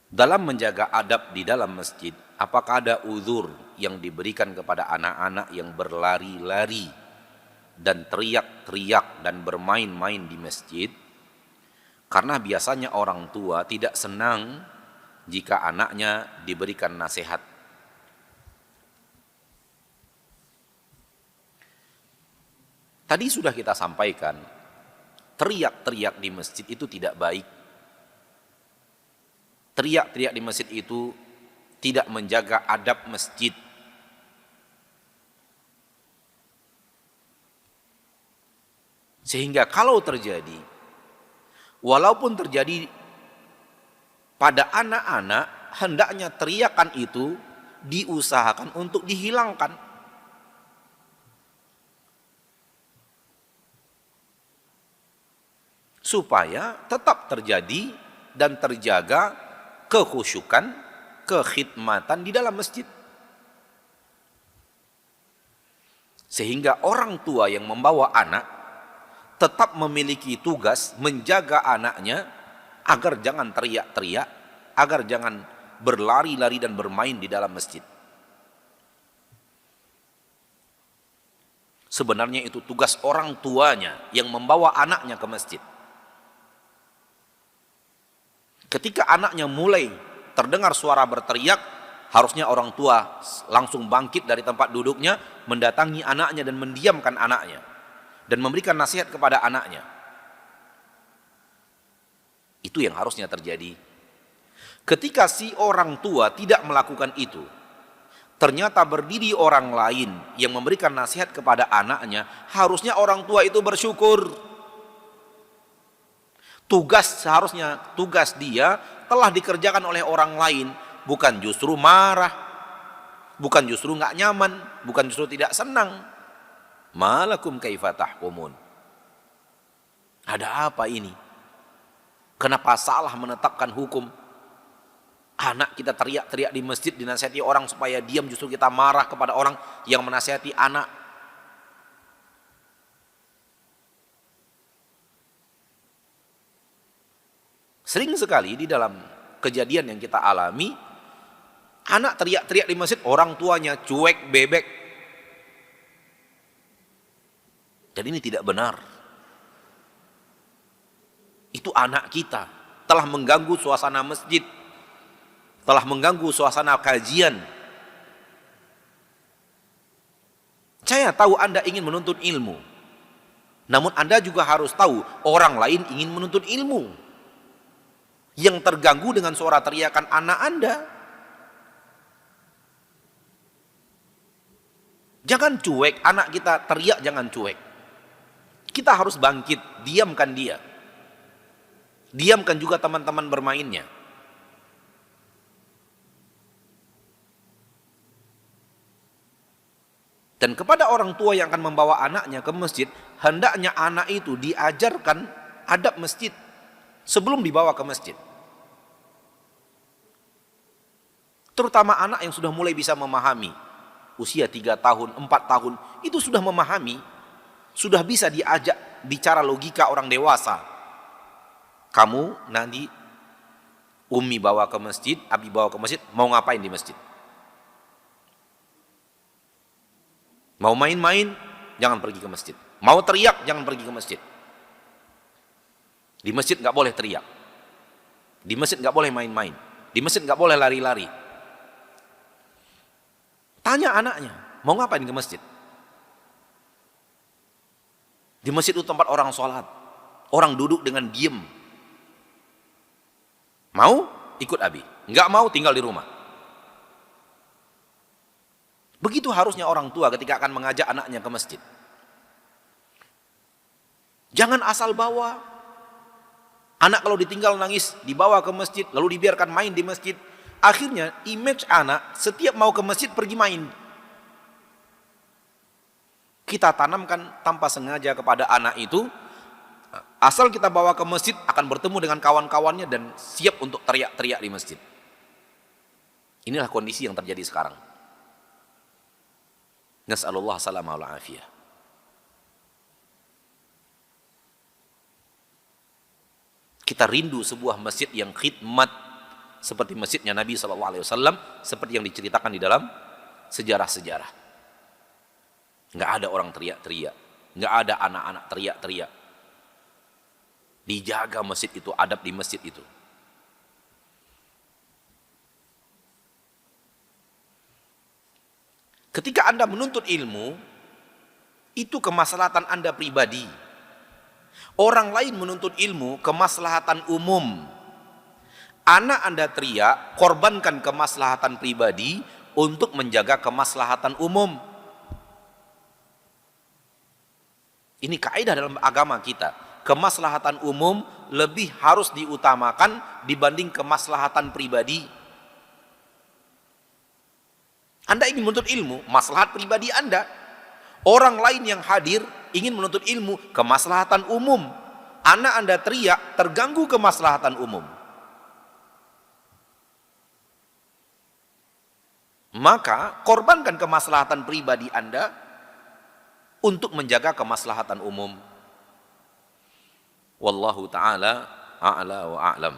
Dalam menjaga adab di dalam masjid, apakah ada uzur yang diberikan kepada anak-anak yang berlari-lari dan teriak-teriak dan bermain-main di masjid? Karena biasanya orang tua tidak senang jika anaknya diberikan nasihat. Tadi sudah kita sampaikan, teriak-teriak di masjid itu tidak baik. Teriak-teriak di masjid itu tidak menjaga adab masjid. Sehingga kalau terjadi, walaupun terjadi pada anak-anak, hendaknya teriakan itu diusahakan untuk dihilangkan. Supaya tetap terjadi dan terjaga kekhusyukan, kekhidmatan di dalam masjid. Sehingga orang tua yang membawa anak tetap memiliki tugas menjaga anaknya agar jangan teriak-teriak, agar jangan berlari-lari dan bermain di dalam masjid. Sebenarnya itu tugas orang tuanya yang membawa anaknya ke masjid. Ketika anaknya mulai terdengar suara berteriak, harusnya orang tua langsung bangkit dari tempat duduknya, mendatangi anaknya dan mendiamkan anaknya, dan memberikan nasihat kepada anaknya. Itu yang harusnya terjadi. Ketika si orang tua tidak melakukan itu, ternyata berdiri orang lain yang memberikan nasihat kepada anaknya, harusnya orang tua itu bersyukur. Tugas dia telah dikerjakan oleh orang lain, bukan justru marah, bukan justru nggak nyaman, bukan justru tidak senang. Malakum kaifa tahkumun? Ada apa ini? Kenapa salah menetapkan hukum? Anak kita teriak-teriak di masjid, dinasihati orang supaya diam, justru kita marah kepada orang yang menasihati anak. Sering sekali di dalam kejadian yang kita alami, anak teriak-teriak di masjid, orang tuanya cuek bebek. Dan ini tidak benar. Itu anak kita telah mengganggu suasana masjid, telah mengganggu suasana kajian. Saya tahu Anda ingin menuntut ilmu, namun Anda juga harus tahu orang lain ingin menuntut ilmu. Yang terganggu dengan suara teriakan anak Anda. Jangan cuek, anak kita teriak jangan cuek. Kita harus bangkit, diamkan dia. Diamkan juga teman-teman bermainnya. Dan kepada orang tua yang akan membawa anaknya ke masjid, hendaknya anak itu diajarkan adab masjid sebelum dibawa ke masjid. Terutama anak yang sudah mulai bisa memahami, usia 3 tahun, 4 tahun, itu sudah memahami, sudah bisa diajak bicara logika orang dewasa. Kamu nanti Umi bawa ke masjid, Abi bawa ke masjid, mau ngapain di masjid? Mau main-main, jangan pergi ke masjid. Mau teriak, jangan pergi ke masjid. Di masjid nggak boleh teriak. Di masjid nggak boleh main-main. Di masjid nggak boleh lari-lari. Tanya anaknya, mau ngapain ke masjid? Di masjid itu tempat orang sholat. Orang duduk dengan diem. Mau? Ikut Abi. Nggak mau, tinggal di rumah. Begitu harusnya orang tua ketika akan mengajak anaknya ke masjid. Jangan asal bawa. Anak kalau ditinggal nangis, dibawa ke masjid, lalu dibiarkan main di masjid. Akhirnya image anak setiap mau ke masjid pergi main. Kita tanamkan tanpa sengaja kepada anak itu, asal kita bawa ke masjid akan bertemu dengan kawan-kawannya dan siap untuk teriak-teriak di masjid. Inilah kondisi yang terjadi sekarang. Nas'alullah salamah wal afiyah. Kita rindu sebuah masjid yang khidmat, seperti masjidnya Nabi SAW, seperti yang diceritakan di dalam sejarah-sejarah. Nggak ada orang teriak-teriak, nggak ada anak-anak teriak-teriak. Dijaga masjid itu, adab di masjid itu. Ketika Anda menuntut ilmu, itu kemaslahatan Anda pribadi. Orang lain menuntut ilmu, kemaslahatan umum. Anak Anda teriak, korbankan kemaslahatan pribadi untuk menjaga kemaslahatan umum. Ini kaidah dalam agama kita. Kemaslahatan umum lebih harus diutamakan dibanding kemaslahatan pribadi. Anda ingin menuntut ilmu, maslahat pribadi Anda. Orang lain yang hadir ingin menuntut ilmu, kemaslahatan umum. Anak Anda teriak, terganggu kemaslahatan umum. Maka korbankan kemaslahatan pribadi Anda untuk menjaga kemaslahatan umum. Wallahu ta'ala a'la wa a'lam.